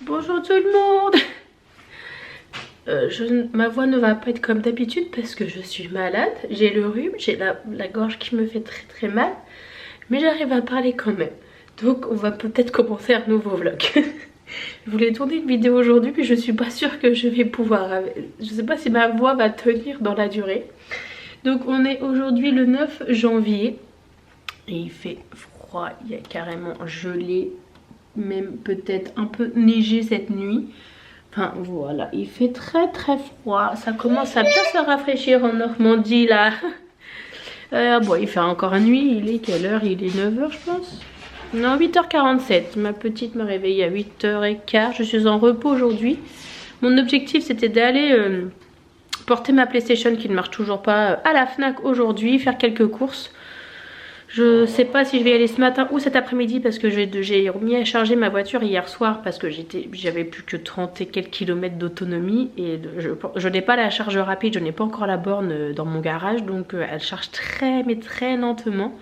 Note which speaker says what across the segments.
Speaker 1: Bonjour tout le monde. Ma voix ne va pas être comme d'habitude parce que je suis malade. J'ai le rhume, j'ai la gorge qui me fait très mal. Mais j'arrive à parler quand même. Donc on va peut-être commencer un nouveau vlog. Je voulais tourner une vidéo aujourd'hui mais je suis pas sûre que je vais pouvoir. Je sais pas si ma voix va tenir dans la durée. Donc on est aujourd'hui le 9 janvier. Et il fait froid, il y a carrément gelé. Même peut-être un peu neigé cette nuit. Enfin voilà, il fait très froid. Ça commence à bien se rafraîchir en Normandie là. Bon, il fait encore nuit. Il est quelle heure? Il est 9 h je pense. Non, 8 h 47. Ma petite me réveille à 8 h 15. Je suis en repos aujourd'hui. Mon objectif c'était d'aller porter ma PlayStation qui ne marche toujours pas à la Fnac aujourd'hui. Faire quelques courses. Je sais pas si je vais y aller ce matin ou cet après-midi parce que j'ai remis à charger ma voiture hier soir parce que j'avais plus que 30 et quelques kilomètres d'autonomie et je n'ai pas la charge rapide, je n'ai pas encore la borne dans mon garage donc elle charge très lentement.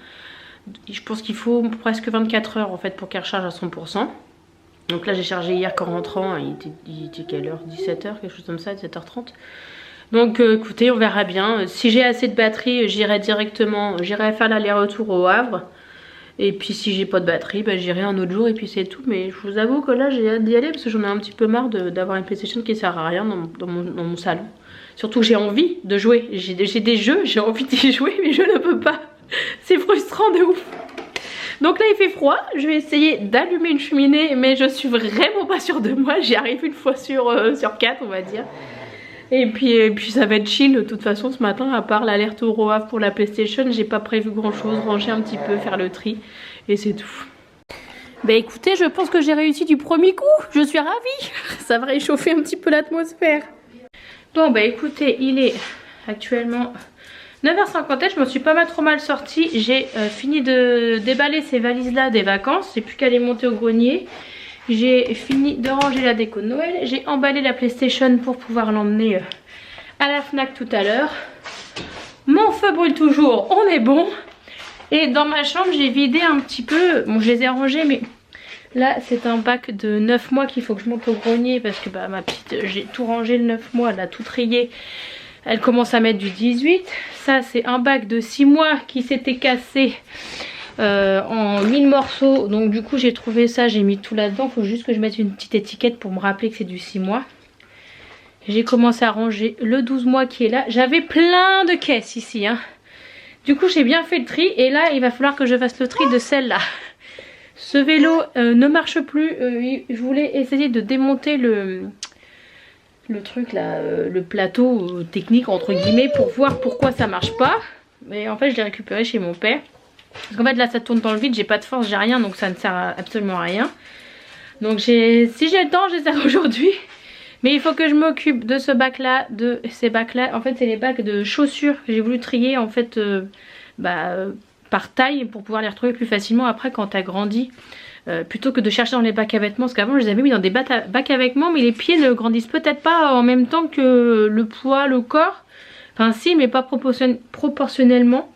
Speaker 1: Je pense qu'il faut presque 24 heures en fait pour qu'elle recharge à 100%. Donc là j'ai chargé hier qu'en rentrant, il était quelle heure? 17 h, quelque chose comme ça, 17 h 30. Donc écoutez, on verra bien. Si j'ai assez de batterie, j'irai faire l'aller-retour au Havre. Et puis si j'ai pas de batterie, bah, j'irai un autre jour et puis c'est tout. Mais je vous avoue que là j'ai hâte d'y aller parce que j'en ai un petit peu marre d'avoir une PlayStation qui sert à rien dans mon salon. Surtout que j'ai envie de jouer. J'ai des jeux, j'ai envie d'y jouer mais je ne peux pas. C'est frustrant de ouf. Donc là il fait froid, je vais essayer d'allumer une cheminée mais je suis vraiment pas sûre de moi. J'y arrive une fois sur 4 on va dire. Et puis ça va être chill de toute façon ce matin, à part l'alerte au Havre pour la PlayStation, j'ai pas prévu grand chose, ranger un petit peu, faire le tri et c'est tout. Bah écoutez, je pense que j'ai réussi du premier coup, je suis ravie, ça va réchauffer un petit peu l'atmosphère. Bon bah écoutez, il est actuellement 9 h 50, je me suis pas trop mal sortie, j'ai fini de déballer ces valises là des vacances, c'est plus qu'à les monter au grenier. J'ai fini de ranger la déco de Noël. J'ai emballé la PlayStation pour pouvoir l'emmener à la Fnac tout à l'heure. Mon feu brûle toujours, on est bon. Et dans ma chambre, j'ai vidé un petit peu. Bon, je les ai rangés, mais là, c'est un bac de 9 mois qu'il faut que je monte au grenier. Parce que bah, ma petite, j'ai tout rangé le 9 mois, elle a tout trié. Elle commence à mettre du 18. Ça, c'est un bac de 6 mois qui s'était cassé. En 1000 morceaux, donc du coup j'ai trouvé ça, j'ai mis tout là dedans. Faut juste que je mette une petite étiquette pour me rappeler que c'est du 6 mois. J'ai commencé à ranger le 12 mois qui est là. J'avais plein de caisses ici hein. Du coup j'ai bien fait le tri et là il va falloir que je fasse le tri de celle-là. Ce vélo ne marche plus. Je voulais essayer de démonter le truc là, le plateau technique entre guillemets pour voir pourquoi ça marche pas. Mais en fait je l'ai récupéré chez mon père. Parce qu'en fait là ça tourne dans le vide, j'ai pas de force, j'ai rien, donc ça ne sert absolument à rien. Donc si j'ai le temps, j'essaie aujourd'hui. Mais il faut que je m'occupe de ce bac là, de ces bacs là. En fait c'est les bacs de chaussures que j'ai voulu trier en fait par taille pour pouvoir les retrouver plus facilement après quand t'as grandi. Plutôt que de chercher dans les bacs à vêtements, parce qu'avant je les avais mis dans des bacs à vêtements mais les pieds ne grandissent peut-être pas en même temps que le poids, le corps. Enfin si, mais pas proportionnellement.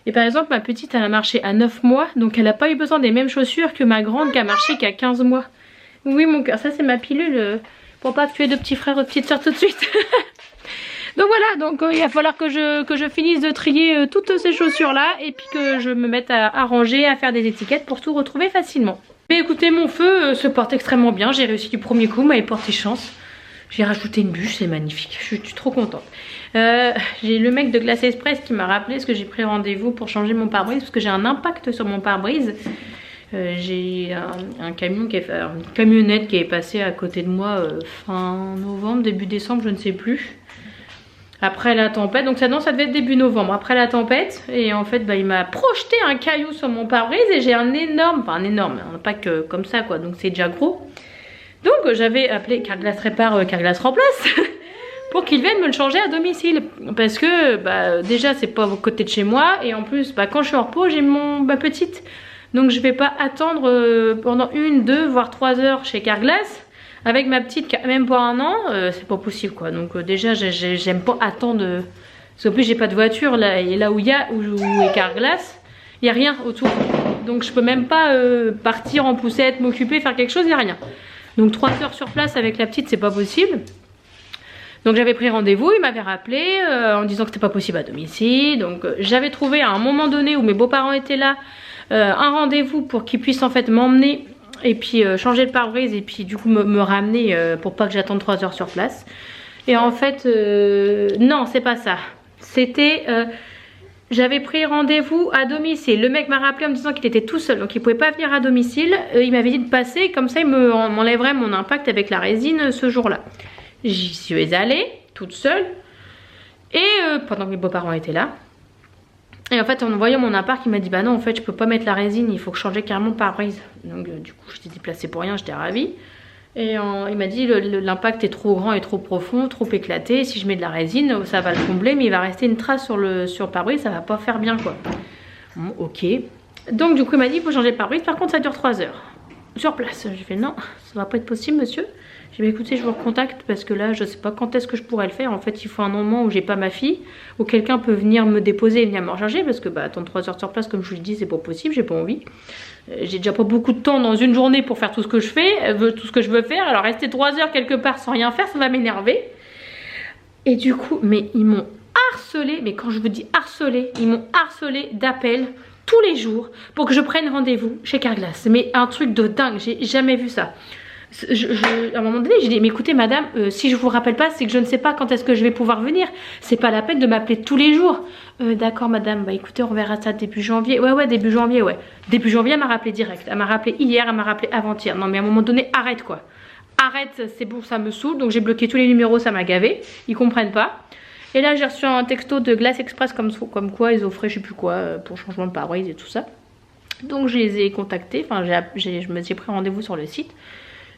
Speaker 1: Et par exemple ma petite elle a marché à 9 mois, donc elle n'a pas eu besoin des mêmes chaussures que ma grande qui a marché qu'à 15 mois. Oui mon cœur, ça c'est ma pilule pour pas tuer de petits frères ou de petites soeurs tout de suite. Donc voilà, donc il va falloir que je finisse de trier toutes ces chaussures là et puis que je me mette à ranger, à faire des étiquettes pour tout retrouver facilement. Mais écoutez, mon feu se porte extrêmement bien, j'ai réussi du premier coup, m'avait porté chance. J'ai rajouté une bûche, c'est magnifique, je suis trop contente. J'ai le mec de Glace Express qui m'a rappelé parce que j'ai pris rendez-vous pour changer mon pare-brise parce que j'ai un impact sur mon pare-brise. J'ai une camionnette qui est passée à côté de moi fin novembre, début décembre, je ne sais plus. Après la tempête, donc ça devait être début novembre, après la tempête. Et en fait bah, il m'a projeté un caillou sur mon pare-brise et j'ai un impact comme ça quoi, donc c'est déjà gros. Donc j'avais appelé Carglass Répare, Carglass Remplace pour qu'ils viennent me le changer à domicile. Parce que bah, déjà c'est pas à côté de chez moi et en plus bah, quand je suis en repos j'ai ma petite. Donc je vais pas attendre pendant 1, 2 voire 3 heures chez Carglass. Avec ma petite qui a même pas 1 an, c'est pas possible quoi. Donc déjà j'aime pas attendre. Parce qu'en plus j'ai pas de voiture là, et là où est Carglass, il n'y a rien autour. Donc je peux même pas partir en poussette, m'occuper, faire quelque chose, il n'y a rien. Donc 3 heures sur place avec la petite, c'est pas possible. Donc j'avais pris rendez-vous, il m'avait rappelé en disant que c'était pas possible à domicile. Donc j'avais trouvé à un moment donné où mes beaux-parents étaient là, un rendez-vous pour qu'ils puissent en fait m'emmener et puis changer le pare-brise et puis du coup me ramener pour pas que j'attende 3 heures sur place. Et en fait, non, c'est pas ça. C'était, j'avais pris rendez-vous à domicile. Le mec m'a rappelé en me disant qu'il était tout seul, donc il pouvait pas venir à domicile. Il m'avait dit de passer, comme ça il m'enlèverait mon impact avec la résine ce jour-là. J'y suis allée, toute seule, et pendant que mes beaux-parents étaient là. Et en fait, en voyant mon appart, il m'a dit bah non, en fait, je peux pas mettre la résine, il faut que changer carrément le pare-brise. Donc du coup, j'étais déplacée pour rien, j'étais ravie. Et il m'a dit l'impact est trop grand et trop profond, trop éclaté. Si je mets de la résine, ça va le combler, mais il va rester une trace sur le pare-brise, ça va pas faire bien quoi. Bon, ok. Donc du coup, il m'a dit il faut changer le pare-brise, par contre, ça dure 3 heures. Sur place. J'ai fait non, ça va pas être possible, monsieur. J'ai dit écoutez, je vous recontacte parce que là, je sais pas quand est-ce que je pourrais le faire. En fait, il faut un moment où j'ai pas ma fille, où quelqu'un peut venir me déposer et venir me recharger parce que bah attendre 3 heures sur place, comme je vous le dis, c'est pas possible, j'ai pas envie. J'ai déjà pas beaucoup de temps dans une journée pour faire tout ce que je fais, tout ce que je veux faire. Alors rester 3 heures quelque part sans rien faire, ça va m'énerver. Et du coup, mais ils m'ont harcelé, mais quand je vous dis harcelé, ils m'ont harcelé d'appels tous les jours pour que je prenne rendez-vous chez Carglass. Mais un truc de dingue, j'ai jamais vu ça. À un moment donné, j'ai dit mais écoutez madame, si je vous rappelle pas, c'est que je ne sais pas quand est-ce que je vais pouvoir venir. C'est pas la peine de m'appeler tous les jours. D'accord madame, bah écoutez, on verra ça début janvier. Ouais, début janvier, ouais. Début janvier, elle m'a rappelé direct. Elle m'a rappelé hier, elle m'a rappelé avant-hier. Non mais à un moment donné, arrête quoi. Arrête, c'est bon, ça me saoule. Donc j'ai bloqué tous les numéros, ça m'a gavé. Ils comprennent pas. Et là, j'ai reçu un texto de Glass Express comme quoi ils offraient je sais plus quoi pour changement de pare-brise et tout ça. Donc je les ai contactés, enfin j'ai pris rendez-vous sur le site.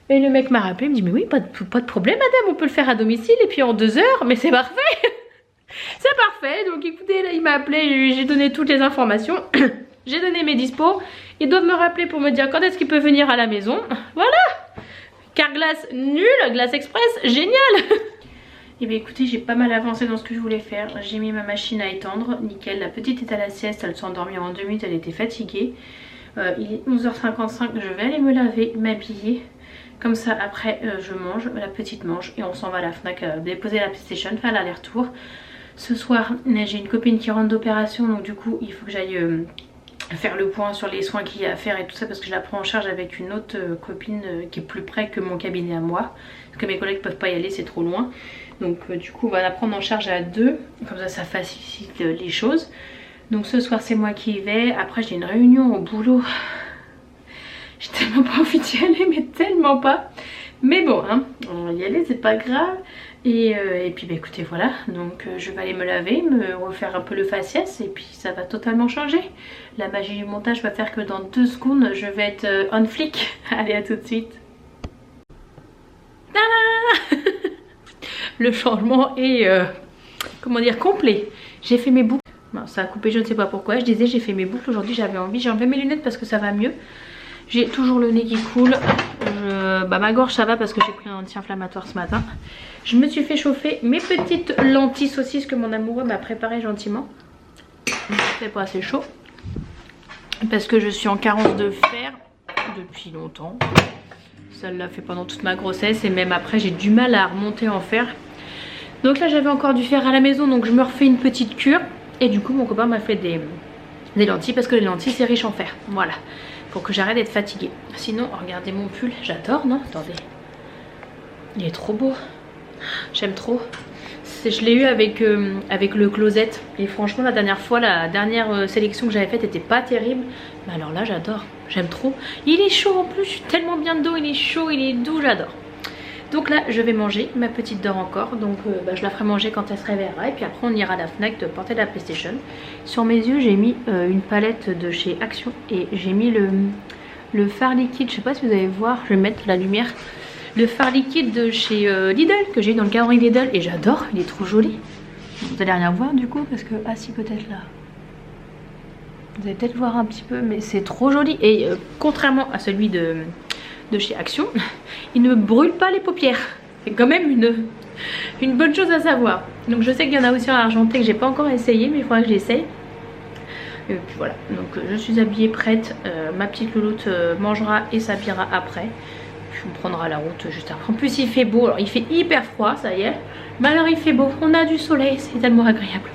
Speaker 1: Et le mec m'a rappelé, il me dit mais oui, pas de problème madame, on peut le faire à domicile et puis en 2 heures, mais c'est parfait. C'est parfait, donc écoutez, là il m'a appelé, j'ai donné toutes les informations, j'ai donné mes dispos. Ils doivent me rappeler pour me dire quand est-ce qu'ils peuvent venir à la maison. Voilà. Carglass nul, Glass Express, génial. Et bien écoutez, j'ai pas mal avancé dans ce que je voulais faire. J'ai mis ma machine à étendre, nickel. La petite est à la sieste, elle s'est endormie en 2 minutes, elle était fatiguée. Il est 11h55, je vais aller me laver, m'habiller. Comme ça après je mange, la petite mange et on s'en va à la Fnac déposer la PlayStation, faire l'aller-retour. Ce soir j'ai une copine qui rentre d'opération, donc du coup il faut que j'aille faire le point sur les soins qu'il y a à faire et tout ça parce que je la prends en charge avec une autre copine qui est plus près que mon cabinet à moi. Parce que mes collègues peuvent pas y aller, c'est trop loin. Donc du coup on va la prendre en charge à 2, comme ça facilite les choses. Donc ce soir c'est moi qui y vais, après j'ai une réunion au boulot. J'ai tellement pas envie d'y aller, mais tellement pas. Mais bon, hein, on va y aller, c'est pas grave. Et puis bah écoutez, voilà. Donc je vais aller me laver, me refaire un peu le faciès. Et puis ça va totalement changer. La magie du montage va faire que dans 2 secondes, je vais être on flic. Allez, à tout de suite. Tada. Le changement est, comment dire, complet. J'ai fait mes boucles. Non, ça a coupé, je ne sais pas pourquoi. Je disais, j'ai fait mes boucles aujourd'hui, j'avais envie. J'ai enlevé mes lunettes parce que ça va mieux. J'ai toujours le nez qui coule. Ma gorge ça va parce que j'ai pris un anti-inflammatoire ce matin. Je me suis fait chauffer mes petites lentilles saucisses que mon amoureux m'a préparées gentiment. C'est pas assez chaud. Parce que je suis en carence de fer depuis longtemps. Ça l'a fait pendant toute ma grossesse et même après j'ai du mal à remonter en fer. Donc là j'avais encore du fer à la maison, donc je me refais une petite cure. Et du coup mon copain m'a fait des lentilles parce que les lentilles c'est riche en fer. Voilà. Pour que j'arrête d'être fatiguée. Sinon, regardez mon pull, j'adore, non? Attendez. Il est trop beau. J'aime trop. Je l'ai eu avec le closet. Et franchement, la dernière sélection que j'avais faite était pas terrible. Mais alors là, j'adore. J'aime trop. Il est chaud en plus, je suis tellement bien dedans. Il est chaud, il est doux, j'adore. Donc là, je vais manger. Ma petite dort encore. Donc je la ferai manger quand elle se réveillera. Et puis après, on ira à la Fnac de porter la PlayStation. Sur mes yeux, j'ai mis une palette de chez Action. Et j'ai mis le fard liquide. Je sais pas si vous allez voir. Je vais mettre la lumière. Le fard liquide de chez Lidl. Que j'ai eu dans le calendrier Lidl. Et j'adore. Il est trop joli. Vous allez rien voir du coup. Parce que... Ah si, peut-être là. Vous allez peut-être voir un petit peu. Mais c'est trop joli. Et contrairement à celui de chez Action, il ne brûle pas les paupières. C'est quand même une bonne chose à savoir. Donc je sais qu'il y en a aussi en argenté que j'ai pas encore essayé, mais il faudra que j'essaye. Et puis voilà, donc je suis habillée, prête. Ma petite louloute mangera et s'habillera après. on prendra la route juste après. En plus il fait beau, alors il fait hyper froid, ça y est. Mais alors il fait beau, on a du soleil, c'est tellement agréable.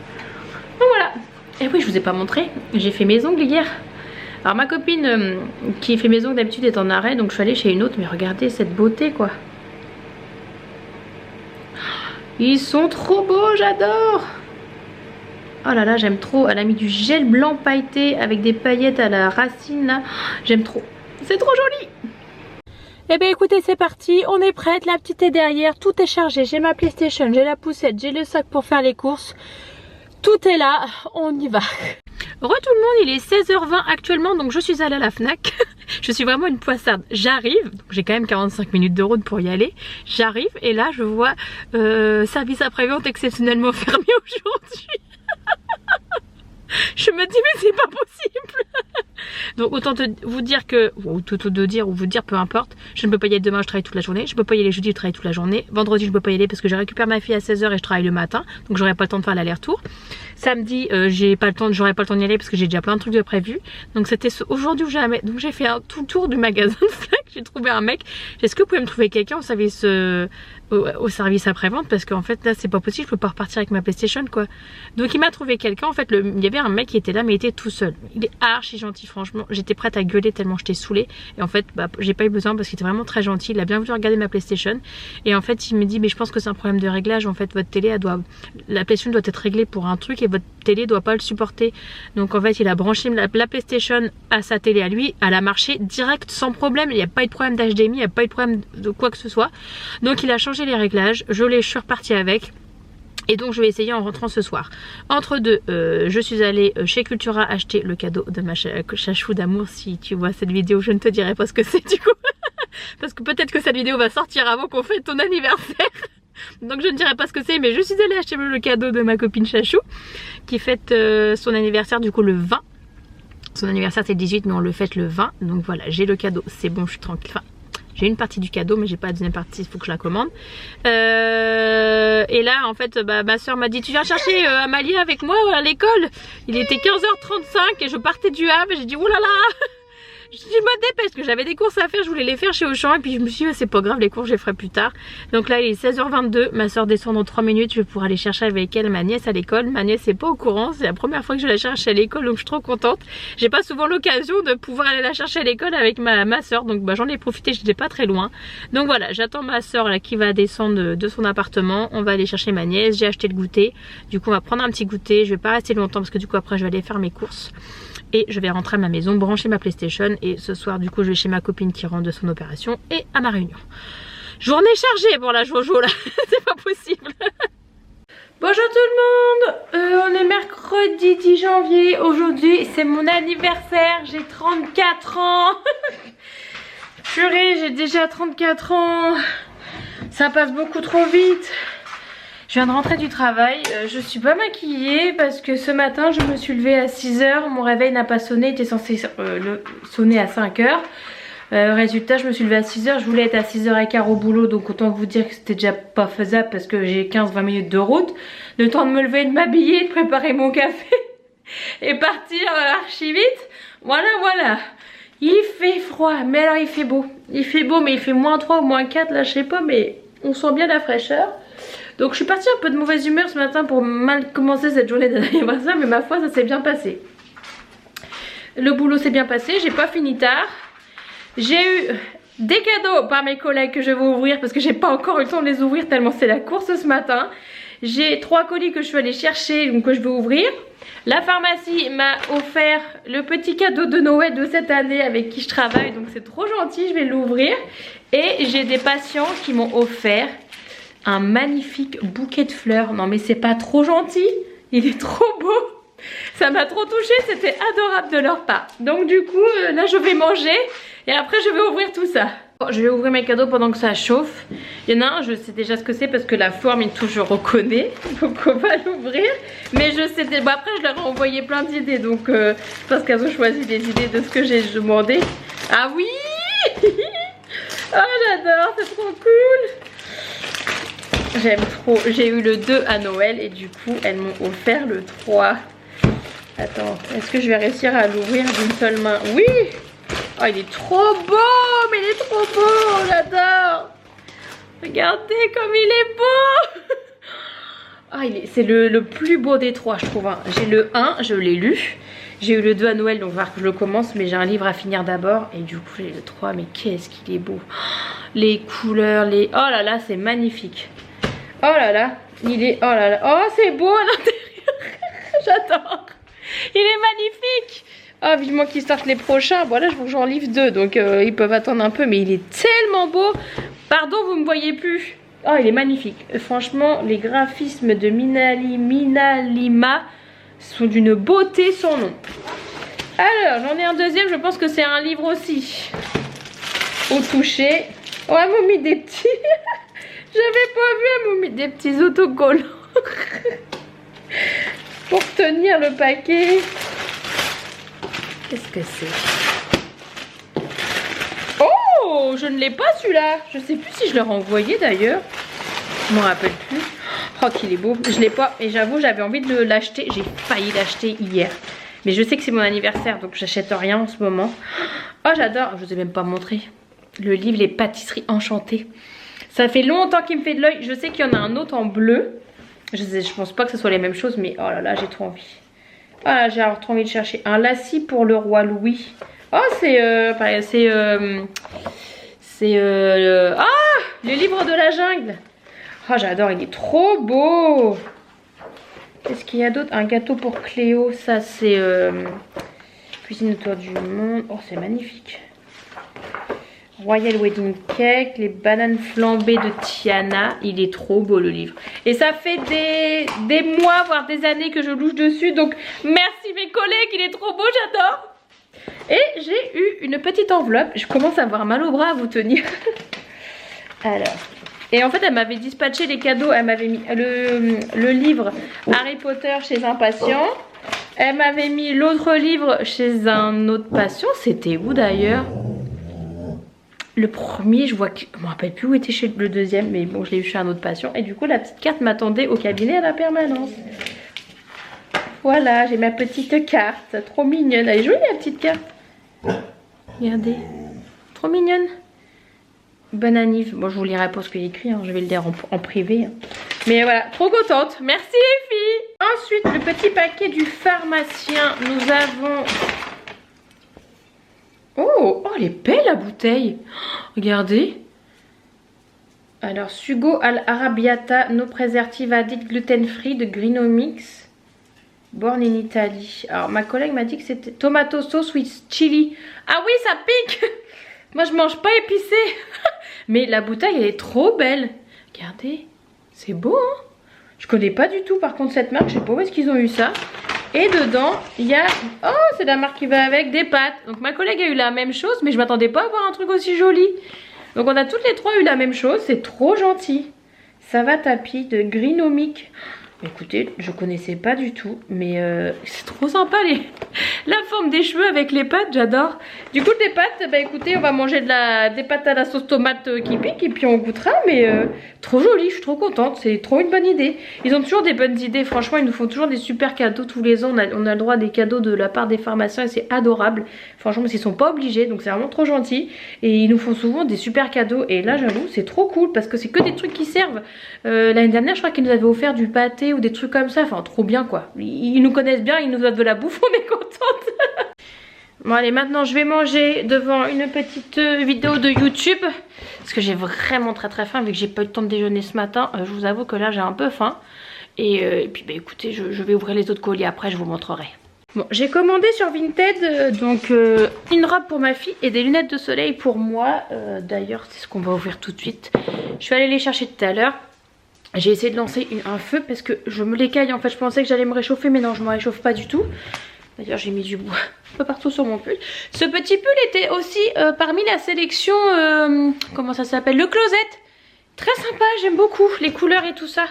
Speaker 1: Donc voilà. Et oui, je vous ai pas montré, j'ai fait mes ongles hier. Alors ma copine qui fait mes ongles d'habitude est en arrêt, donc je suis allée chez une autre. Mais regardez cette beauté quoi. Ils sont trop beaux, j'adore. Oh là là, j'aime trop. Elle a mis du gel blanc pailleté avec des paillettes à la racine là. J'aime trop. C'est trop joli. Eh bien écoutez, c'est parti. On est prête. La petite est derrière. Tout est chargé. J'ai ma PlayStation, j'ai la poussette, j'ai le sac pour faire les courses. Tout est là. On y va. Re tout le monde, il est 16h20 actuellement, donc je suis allée à la Fnac. Je suis vraiment une poissarde. J'arrive, j'ai quand même 45 minutes de route pour y aller. J'arrive et là je vois service après-vente exceptionnellement fermé aujourd'hui. Je me dis mais c'est pas possible. Donc autant vous dire que, ou vous dire peu importe, je ne peux pas y aller demain, je travaille toute la journée. Je peux pas y aller jeudi, je travaille toute la journée. Vendredi je peux pas y aller parce que je récupère ma fille à 16h et je travaille le matin. Donc j'aurai pas le temps de faire l'aller-retour. Samedi j'aurai pas le temps d'y aller parce que j'ai déjà plein de trucs de prévu. Donc c'était aujourd'hui où jamais. Donc j'ai fait tout le tour du magasin de Fnac. J'ai trouvé un mec. Est-ce que vous pouvez me trouver quelqu'un au service après-vente, parce qu'en fait là c'est pas possible, je peux pas repartir avec ma PlayStation quoi. Donc il m'a trouvé quelqu'un, en fait il y avait un mec qui était là mais il était tout seul. Il est archi gentil, franchement, j'étais prête à gueuler tellement j'étais saoulée. Et en fait bah, j'ai pas eu besoin parce qu'il était vraiment très gentil, il a bien voulu regarder ma PlayStation. Et en fait il me dit mais je pense que c'est un problème de réglage, en fait votre télé la PlayStation doit être réglée pour un truc et votre télé doit pas le supporter. Donc en fait il a branché la PlayStation à sa télé à lui, elle a marché direct sans problème, il n'y a pas eu de problème d'HDMI, il n'y a pas eu de problème de quoi que ce soit. Donc il a changé les réglages, je suis repartie avec. Et donc je vais essayer en rentrant ce soir. Entre deux, je suis allée chez Cultura acheter le cadeau de ma chachou d'amour. Si tu vois cette vidéo, je ne te dirai pas ce que c'est du coup. Parce que peut-être que cette vidéo va sortir avant qu'on fête ton anniversaire. Donc je ne dirai pas ce que c'est, mais je suis allée acheter le cadeau de ma copine chachou qui fête son anniversaire du coup le 20. Son anniversaire c'est le 18 mais on le fête le 20. Donc voilà, j'ai le cadeau, c'est bon, je suis tranquille. Enfin, j'ai une partie du cadeau mais j'ai pas la deuxième partie, il faut que je la commande. Et là en fait bah, ma soeur m'a dit tu viens chercher Amalia avec moi à l'école. Il était 15h35 et je partais du Havre et j'ai dit oulala. Je me dépêche parce que j'avais des courses à faire, je voulais les faire chez Auchan et puis je me suis dit c'est pas grave, les courses je les ferai plus tard. Donc là il est 16h22, ma soeur descend dans 3 minutes, je vais pouvoir aller chercher avec elle ma nièce à l'école. Ma nièce n'est pas au courant, c'est la première fois que je la cherche à l'école donc je suis trop contente. J'ai pas souvent l'occasion de pouvoir aller la chercher à l'école avec ma soeur, donc bah, j'en ai profité, j'étais pas très loin. Donc voilà, j'attends ma soeur là qui va descendre de son appartement, on va aller chercher ma nièce, j'ai acheté le goûter. Du coup on va prendre un petit goûter, je vais pas rester longtemps parce que du coup après je vais aller faire mes courses. Et je vais rentrer à ma maison, brancher ma PlayStation. Et ce soir du coup je vais chez ma copine qui rentre de son opération et à ma réunion. Journée chargée pour la Jojo là. C'est pas possible. Bonjour tout le monde, on est mercredi 10 janvier. Aujourd'hui c'est mon anniversaire, j'ai 34 ans. Purée, j'ai déjà 34 ans. Ça passe beaucoup trop vite. Je viens de rentrer du travail, je suis pas maquillée parce que ce matin je me suis levée à 6h, mon réveil n'a pas sonné, il était censé sonner à 5h. Résultat je me suis levée à 6h, je voulais être à 6h15 au boulot, donc autant vous dire que c'était déjà pas faisable parce que j'ai 15-20 minutes de route. Le temps de me lever, de m'habiller, de préparer mon café et partir archi vite. Voilà. Il fait froid, mais alors il fait beau. Il fait beau mais il fait -3 ou -4 là je sais pas, mais on sent bien la fraîcheur. Donc je suis partie un peu de mauvaise humeur ce matin pour mal commencer cette journée d'anniversaire, mais ma foi ça s'est bien passé. Le boulot s'est bien passé, j'ai pas fini tard. J'ai eu des cadeaux par mes collègues que je vais ouvrir parce que j'ai pas encore eu le temps de les ouvrir tellement c'est la course ce matin. J'ai 3 colis que je suis allée chercher, donc que je vais ouvrir. La pharmacie m'a offert le petit cadeau de Noël de cette année avec qui je travaille, donc c'est trop gentil, je vais l'ouvrir. Et j'ai des patients qui m'ont offert un magnifique bouquet de fleurs. Non mais c'est pas trop gentil? Il est trop beau. Ça m'a trop touchée, c'était adorable de leur part. Donc du coup là je vais manger et après je vais ouvrir tout ça. Bon, je vais ouvrir mes cadeaux pendant que ça chauffe. Il y en a un, je sais déjà ce que c'est parce que la forme et tout je reconnais. Donc on va l'ouvrir. Mais je sais, bon, après je leur ai envoyé plein d'idées. Donc je pense qu'elles ont choisi des idées de ce que j'ai demandé. Ah oui. Oh j'adore, c'est trop cool. J'aime trop, j'ai eu le 2 à Noël et du coup elles m'ont offert le 3. Attends, est-ce que je vais réussir à l'ouvrir d'une seule main? Oui. Oh, il est trop beau, mais il est trop beau, j'adore. Regardez comme il est beau. Ah, c'est le plus beau des trois, je trouve. Hein. J'ai le 1, je l'ai lu. J'ai eu le 2 à Noël, donc il va falloir que je le commence. Mais j'ai un livre à finir d'abord. Et du coup, j'ai le 3. Mais qu'est-ce qu'il est beau. Les couleurs, les... Oh là là, c'est magnifique. Oh là là, il est... Oh là là. Oh, c'est beau à l'intérieur. J'adore. Il est magnifique. Oh, vivement qu'ils sortent les prochains. Bon, là, je veux que j'en livre 2. Donc, ils peuvent attendre un peu. Mais il est tellement beau. Pardon, vous me voyez plus. Oh, il est magnifique. Franchement, les graphismes de Minalima sont d'une beauté sans nom. Alors, j'en ai un deuxième. Je pense que c'est un livre aussi. Au toucher. Oh, elle m'a mis des petits... J'avais pas vu, elle m'a mis des petits autocollants. Pour tenir le paquet. Qu'est-ce que c'est? Oh, je ne l'ai pas celui-là. Je sais plus si je l'ai renvoyé d'ailleurs. Je m'en rappelle plus. Oh, qu'il est beau. Je l'ai pas. Et j'avoue, j'avais envie de l'acheter. J'ai failli l'acheter hier. Mais je sais que c'est mon anniversaire, donc j'achète rien en ce moment. Oh, j'adore. Je vous ai même pas montré. Le livre Les Pâtisseries Enchantées. Ça fait longtemps qu'il me fait de l'œil. Je sais qu'il y en a un autre en bleu. Je pense pas que ce soit les mêmes choses, mais oh là là, j'ai trop envie. Oh là, j'ai trop envie de chercher un lacis pour le roi Louis. Oh, c'est le livre de la jungle. Oh, j'adore, il est trop beau. Qu'est-ce qu'il y a d'autre? Un gâteau pour Cléo. Ça, c'est cuisine autour du monde. Oh, c'est magnifique. Royal Wedding Cake, les bananes flambées de Tiana. Il est trop beau le livre. Et ça fait des mois, voire des années que je louche dessus. Donc merci mes collègues, il est trop beau, j'adore. Et j'ai eu une petite enveloppe. Je commence à avoir mal au bras à vous tenir. Alors. Et en fait elle m'avait dispatché les cadeaux. Elle m'avait mis le livre Harry Potter chez un patient. Elle m'avait mis l'autre livre chez un autre patient. C'était où d'ailleurs? Le premier, je vois que... Je me rappelle plus où était chez le deuxième, mais bon, je l'ai eu chez un autre patient. Et du coup, la petite carte m'attendait au cabinet à la permanence. Voilà, j'ai ma petite carte. Trop mignonne. Elle est jolie, la petite carte. Regardez. Trop mignonne. Bonne anniv. Bon, je vous lirai pas ce qu'il y a écrit. Hein. Je vais le lire en privé. Hein. Mais voilà, trop contente. Merci les filles. Ensuite, le petit paquet du pharmacien. Nous avons... Oh, elle est belle la bouteille. Oh, regardez. Alors, Sugo al Arabiata, no preservative added gluten free de Grinomix. Born in Italy. Alors, ma collègue m'a dit que c'était tomato sauce with chili. Ah oui, ça pique. Moi, je mange pas épicé. Mais la bouteille, elle est trop belle. Regardez. C'est beau, hein. Je connais pas du tout, par contre, cette marque. Je sais pas où est-ce qu'ils ont eu ça. Et dedans, il y a... Oh, c'est la marque qui va avec, des pâtes. Donc ma collègue a eu la même chose, mais je m'attendais pas à voir un truc aussi joli. Donc on a toutes les trois eu la même chose, c'est trop gentil. Ça va tapis de Grinomic. Écoutez, je connaissais pas du tout, mais c'est trop sympa la forme des cheveux avec les pâtes, j'adore. Du coup, des pâtes, bah écoutez, on va manger des pâtes à la sauce tomate qui pique et puis on goûtera, mais trop joli, je suis trop contente, c'est trop une bonne idée. Ils ont toujours des bonnes idées, franchement, ils nous font toujours des super cadeaux tous les ans. On a le droit à des cadeaux de la part des pharmaciens et c'est adorable. Franchement, ils sont pas obligés, donc c'est vraiment trop gentil. Et ils nous font souvent des super cadeaux. Et là, j'avoue, c'est trop cool parce que c'est que des trucs qui servent. L'année dernière, je crois qu'ils nous avaient offert du pâté ou des trucs comme ça, enfin trop bien quoi. Ils nous connaissent bien, ils nous donnent de la bouffe, on est contente. Bon allez, maintenant je vais manger devant une petite vidéo de YouTube parce que j'ai vraiment très faim vu que j'ai pas eu le temps de déjeuner ce matin. Je vous avoue que là j'ai un peu faim et puis bah écoutez, je vais ouvrir les autres colis après, je vous montrerai. Bon, j'ai commandé sur Vinted donc une robe pour ma fille et des lunettes de soleil pour moi. D'ailleurs c'est ce qu'on va ouvrir tout de suite. Je vais aller les chercher tout à l'heure. J'ai essayé de lancer un feu parce que je me l'écaille. En fait, je pensais que j'allais me réchauffer, mais non, je me réchauffe pas du tout. D'ailleurs, j'ai mis du bois un peu partout sur mon pull. Ce petit pull était aussi parmi la sélection, comment ça s'appelle, le closet. Très sympa, j'aime beaucoup les couleurs et tout ça.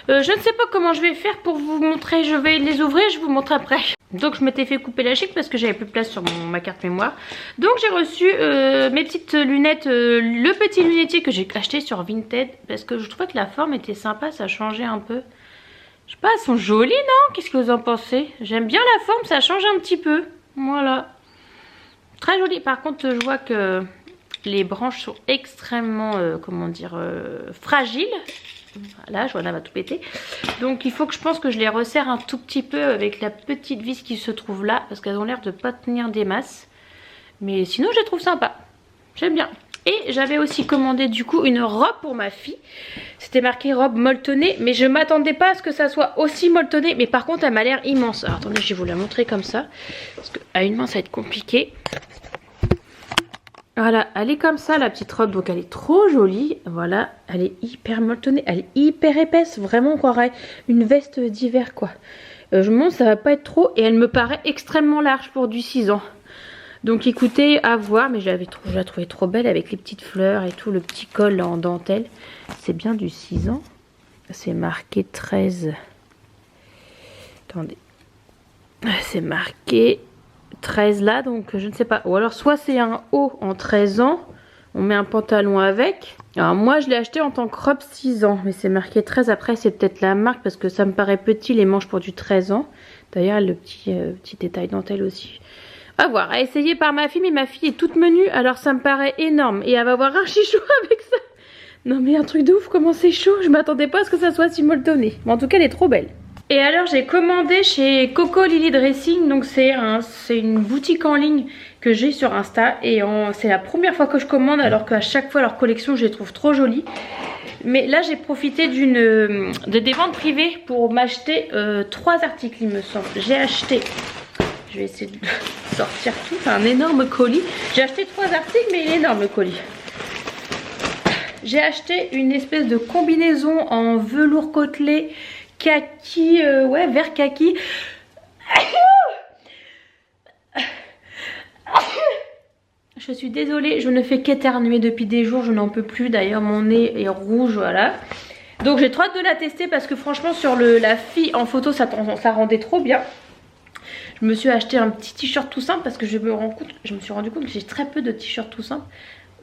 Speaker 1: Je ne sais pas comment je vais faire pour vous montrer. Je vais les ouvrir, je vous montre après. Donc je m'étais fait couper la chic parce que j'avais plus de place sur ma carte mémoire. Donc j'ai reçu mes petites lunettes, le petit lunetier que j'ai acheté sur Vinted. Parce que je trouvais que la forme était sympa, ça changeait un peu. Je sais pas, elles sont jolies non? Qu'est-ce que vous en pensez? J'aime bien la forme, ça change un petit peu. Voilà. Très joli. Par contre, je vois que les branches sont extrêmement, comment dire, fragiles. Voilà, je vois là, va tout péter. Donc il faut que je pense que je les resserre un tout petit peu avec la petite vis qui se trouve là. Parce qu'elles ont l'air de pas tenir des masses. Mais sinon, je les trouve sympas. J'aime bien. Et j'avais aussi commandé du coup une robe pour ma fille. C'était marqué robe molletonnée. Mais je m'attendais pas à ce que ça soit aussi molletonné. Mais par contre, elle m'a l'air immense. Alors attendez, je vais vous la montrer comme ça. Parce qu'à une main, ça va être compliqué. Voilà, elle est comme ça la petite robe, donc elle est trop jolie. Voilà, elle est hyper molletonnée, elle est hyper épaisse. Vraiment, on croirait une veste d'hiver quoi. Je me demande, ça va pas être trop. Et elle me paraît extrêmement large pour du 6 ans. Donc écoutez, à voir, mais je la trouvais trop belle avec les petites fleurs et tout, le petit col là, en dentelle. C'est bien du 6 ans. C'est marqué 13. Attendez. C'est marqué 13 là, donc je ne sais pas. Ou alors soit c'est un haut en 13 ans, on met un pantalon avec. Alors moi je l'ai acheté en tant que robe 6 ans, mais c'est marqué 13. Après c'est peut-être la marque parce que ça me paraît petit les manches pour du 13 ans. D'ailleurs le petit détail dentelle aussi. À voir, à essayer par ma fille, mais ma fille est toute menue, alors ça me paraît énorme. Et elle va avoir un chichou avec ça. Non mais un truc de ouf, comment c'est chaud. Je m'attendais pas à ce que ça soit si molletonné. Mais en tout cas elle est trop belle. Et alors j'ai commandé chez Coco Lily Dressing, donc c'est une boutique en ligne que j'ai sur Insta. Et c'est la première fois que je commande, alors qu'à chaque fois leur collection je les trouve trop jolies. Mais là j'ai profité des ventes privées pour m'acheter 3 articles il me semble. J'ai acheté, je vais essayer de sortir tout, c'est un énorme colis. J'ai acheté 3 articles mais il est énorme le colis. J'ai acheté une espèce de combinaison en velours côtelé kaki, ouais, vert kaki. Je suis désolée, je ne fais qu'éternuer depuis des jours, je n'en peux plus. D'ailleurs, mon nez est rouge, voilà. Donc j'ai trop hâte de la tester parce que franchement, sur la fille en photo, ça rendait trop bien. Je me suis acheté un petit t-shirt tout simple parce que je me suis rendu compte que j'ai très peu de t-shirts tout simples.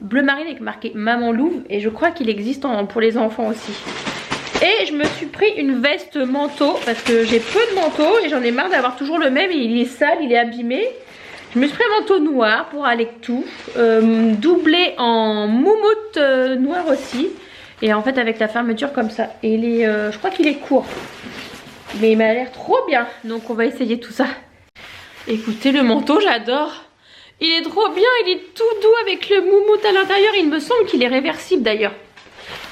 Speaker 1: Bleu marine avec marqué Maman Louve et je crois qu'il existe pour les enfants aussi. Et je me suis pris une veste manteau parce que j'ai peu de manteaux et j'en ai marre d'avoir toujours le même et il est sale, il est abîmé. Je me suis pris un manteau noir pour aller avec tout, doublé en moumoute noir aussi. Et en fait avec la fermeture comme ça. Et je crois qu'il est court. Mais il m'a l'air trop bien. Donc on va essayer tout ça. Écoutez le manteau, j'adore. Il est trop bien, il est tout doux avec le moumoute à l'intérieur. Il me semble qu'il est réversible d'ailleurs.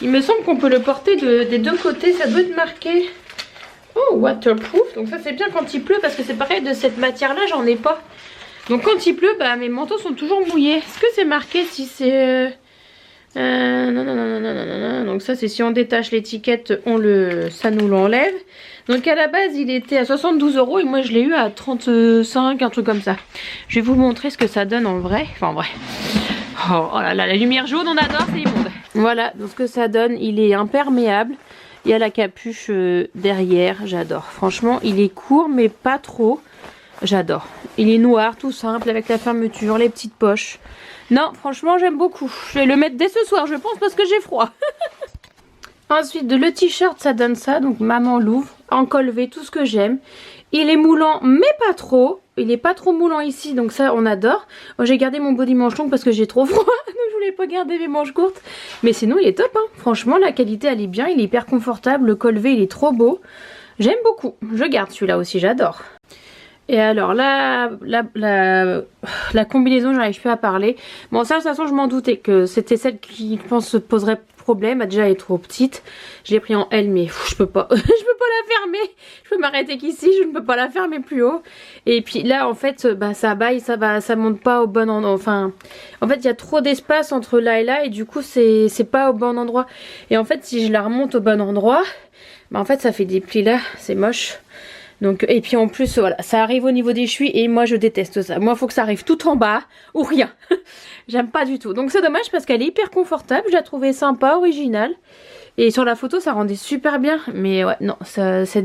Speaker 1: Il me semble qu'on peut le porter des deux côtés. Ça doit être marqué waterproof. Donc ça c'est bien quand il pleut parce que c'est pareil, de cette matière là j'en ai pas. Donc quand il pleut, bah, mes manteaux sont toujours mouillés. Est-ce que c'est marqué si c'est... non. Donc ça c'est si on détache l'étiquette, ça nous l'enlève. Donc à la base il était à 72 € et moi je l'ai eu à 35, un truc comme ça. Je vais vous montrer ce que ça donne en vrai. Enfin en vrai. Oh là là, la lumière jaune on adore, c'est immonde. Voilà, donc ce que ça donne, il est imperméable. Il y a la capuche derrière, j'adore. Franchement, il est court mais pas trop. J'adore. Il est noir, tout simple, avec la fermeture, les petites poches. Non, franchement, j'aime beaucoup. Je vais le mettre dès ce soir, je pense, parce que j'ai froid. Ensuite, le t-shirt, ça donne ça. Donc, Maman Louve, en col V, tout ce que j'aime. Il est moulant, mais pas trop. Il est pas trop moulant ici, donc ça, on adore. J'ai gardé mon body manche long parce que j'ai trop froid. Donc, je voulais pas garder mes manches courtes. Mais sinon, il est top, hein. Franchement, la qualité, elle est bien. Il est hyper confortable. Le col V, il est trop beau. J'aime beaucoup. Je garde celui-là aussi, j'adore. Et alors la combinaison, j'arrive plus à parler. Bon ça de toute façon je m'en doutais que c'était celle qui je pense se poserait problème. Déjà elle est trop petite. Je l'ai pris en L mais je peux pas. Je peux pas la fermer. Je peux m'arrêter qu'ici, je ne peux pas la fermer plus haut. Et puis là en fait bah, ça baille, ça monte pas au bon endroit. Enfin en fait il y a trop d'espace entre là et là et du coup c'est pas au bon endroit. Et en fait si je la remonte au bon endroit, bah en fait ça fait des plis là, c'est moche. Donc, et puis en plus voilà, ça arrive au niveau des chevilles et moi je déteste ça. Moi il faut que ça arrive tout en bas ou rien. J'aime pas du tout. Donc c'est dommage parce qu'elle est hyper confortable. Je la trouvais sympa, originale. Et sur la photo ça rendait super bien. Mais ouais non, c'est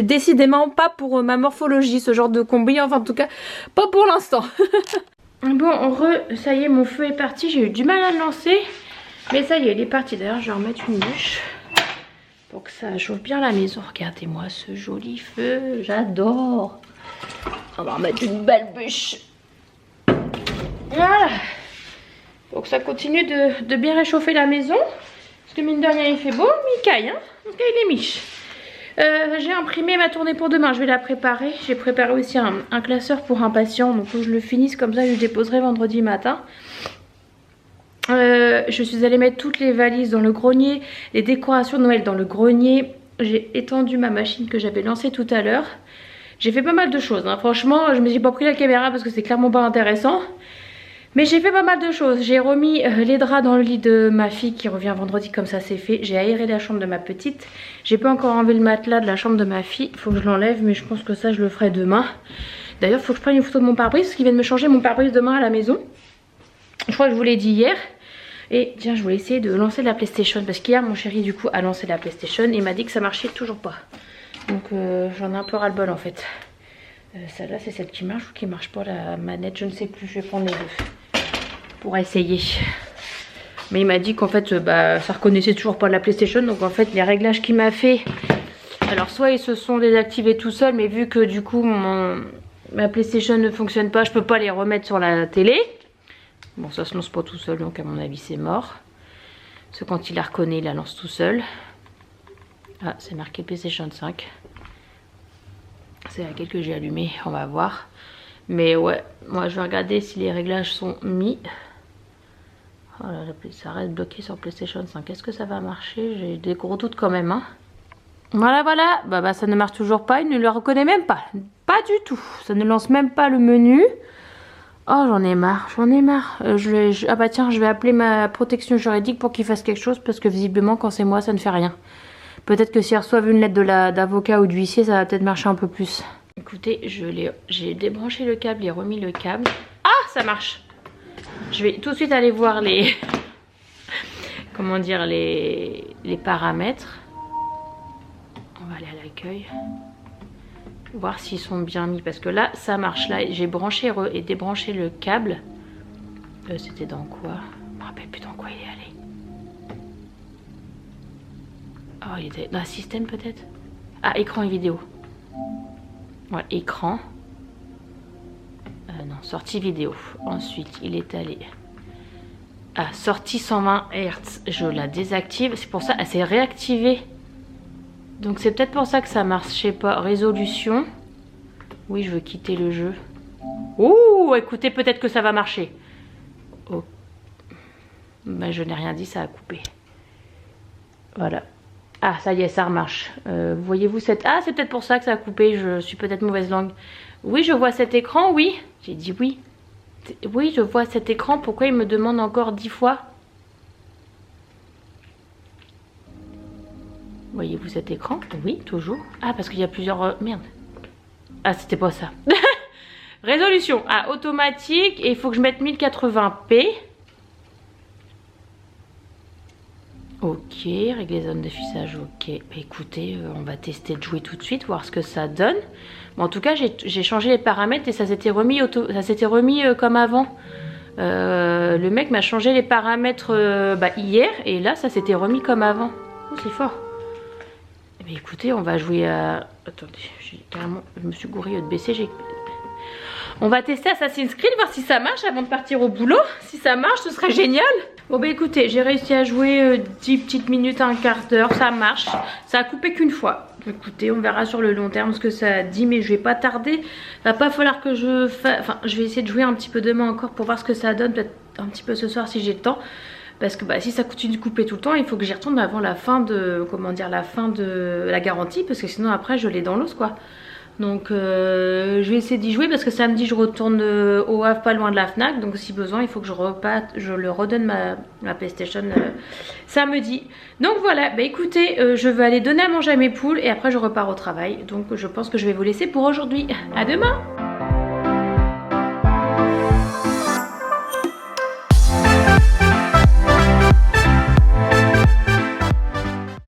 Speaker 1: décidément pas pour ma morphologie ce genre de combi. Enfin en tout cas pas pour l'instant. Bon ça y est, mon feu est parti. J'ai eu du mal à le lancer. Mais ça y est, il est parti. D'ailleurs je vais remettre une bûche pour que ça chauffe bien la maison. Regardez-moi ce joli feu, j'adore. On va remettre une belle bûche. Voilà. Donc ça continue de bien réchauffer la maison. Parce que mine de rien il fait beau, Mikaï, hein. Mikaï les miches. J'ai imprimé ma tournée pour demain, je vais la préparer. J'ai préparé aussi un classeur pour un patient, donc faut que je le finisse comme ça, je le déposerai vendredi matin. Je suis allée mettre toutes les valises dans le grenier, les décorations de Noël dans le grenier. J'ai étendu ma machine que j'avais lancée tout à l'heure. J'ai fait pas mal de choses, hein. Franchement je me suis pas pris la caméra parce que c'est clairement pas intéressant. Mais j'ai fait pas mal de choses. J'ai remis les draps dans le lit de ma fille qui revient vendredi, comme ça c'est fait. J'ai aéré la chambre de ma petite. J'ai pas encore enlevé le matelas de la chambre de ma fille. Il faut que je l'enlève, mais je pense que ça je le ferai demain. D'ailleurs il faut que je prenne une photo de mon pare-brise parce qu'ils viennent me changer mon pare-brise demain à la maison. Je crois que je vous l'ai dit hier. Et tiens, je voulais essayer de lancer la PlayStation parce qu'hier mon chéri du coup a lancé la PlayStation et il m'a dit que ça marchait toujours pas. Donc j'en ai un peu ras le bol en fait. Celle-là c'est celle qui marche ou qui marche pas, la manette, je ne sais plus. Je vais prendre les deux pour essayer. Mais il m'a dit qu'en fait ça reconnaissait toujours pas la PlayStation. Donc en fait les réglages qu'il m'a fait, alors soit ils se sont désactivés tout seuls, mais vu que du coup ma PlayStation ne fonctionne pas, je peux pas les remettre sur la télé. Bon ça se lance pas tout seul, donc à mon avis c'est mort. Parce que quand il la reconnaît il la lance tout seul. Ah c'est marqué PlayStation 5. C'est laquelle que j'ai allumé, on va voir. Mais ouais, moi je vais regarder si les réglages sont mis. Oh là là, ça reste bloqué sur PlayStation 5. Est-ce que ça va marcher? J'ai des gros doutes quand même, hein. Voilà, voilà. Bah ça ne marche toujours pas. Il ne le reconnaît même pas. Pas du tout. Ça ne lance même pas le menu. Oh, j'en ai marre. J'en ai marre. Ah bah tiens, je vais appeler ma protection juridique pour qu'il fasse quelque chose. Parce que visiblement, quand c'est moi, ça ne fait rien. Peut-être que s'ils reçoivent une lettre d'avocat ou d'huissier, ça va peut-être marcher un peu plus. Écoutez, j'ai débranché le câble et remis le câble. Ah, ça marche. Je vais tout de suite aller voir les comment dire, les paramètres. On va aller à l'accueil, voir s'ils sont bien mis parce que là ça marche. Là j'ai branché et débranché le câble. C'était dans quoi? Je me rappelle plus dans quoi il est allé. Oh, il était dans système peut-être. Ah, écran et vidéo. Voilà, écran. Non, sortie vidéo. Ensuite, il est allé à sortie 120 Hz. Je la désactive. C'est pour ça, elle s'est réactivée. Donc c'est peut-être pour ça que ça marche. Je sais pas. Résolution. Oui, je veux quitter le jeu. Ouh, écoutez, peut-être que ça va marcher. Oh. Ben, je n'ai rien dit, ça a coupé. Voilà. Ah, ça y est, ça remarche. Voyez-vous cette... Ah, c'est peut-être pour ça que ça a coupé. Je suis peut-être mauvaise langue. Oui, je vois cet écran, oui. J'ai dit oui. Oui, je vois cet écran. Pourquoi il me demande encore 10 fois? Voyez-vous cet écran? Oui, toujours. Ah, parce qu'il y a plusieurs... Merde. Ah, c'était pas ça. Résolution. Ah, automatique. Et il faut que je mette 1080p. Ok, régler zone d'affichage, ok. Bah, écoutez, on va tester de jouer tout de suite, voir ce que ça donne. Bon, en tout cas, j'ai changé les paramètres et ça s'était remis, comme avant. Le mec m'a changé les paramètres hier et là, ça s'était remis comme avant. Oh, c'est fort. Mais écoutez, on va jouer à... Attendez, carrément, je me suis gourée de baisser. On va tester Assassin's Creed, voir si ça marche avant de partir au boulot. Si ça marche, ce serait génial. Bon bah écoutez, j'ai réussi à jouer 10 petites minutes, un quart d'heure, ça marche. Ça a coupé qu'une fois. Écoutez, on verra sur le long terme ce que ça dit, mais je vais pas tarder. Va pas falloir que je fasse... Enfin, je vais essayer de jouer un petit peu demain encore pour voir ce que ça donne, peut-être un petit peu ce soir si j'ai le temps. Parce que bah, si ça continue de couper tout le temps, il faut que j'y retourne avant la fin de... Comment dire, la fin de la garantie, parce que sinon après je l'ai dans l'os quoi. Donc je vais essayer d'y jouer parce que samedi je retourne au Havre pas loin de la Fnac. Donc si besoin il faut que je le redonne ma PlayStation samedi. Donc voilà, bah écoutez, je vais aller donner à manger à mes poules et après je repars au travail. Donc je pense que je vais vous laisser pour aujourd'hui. À demain!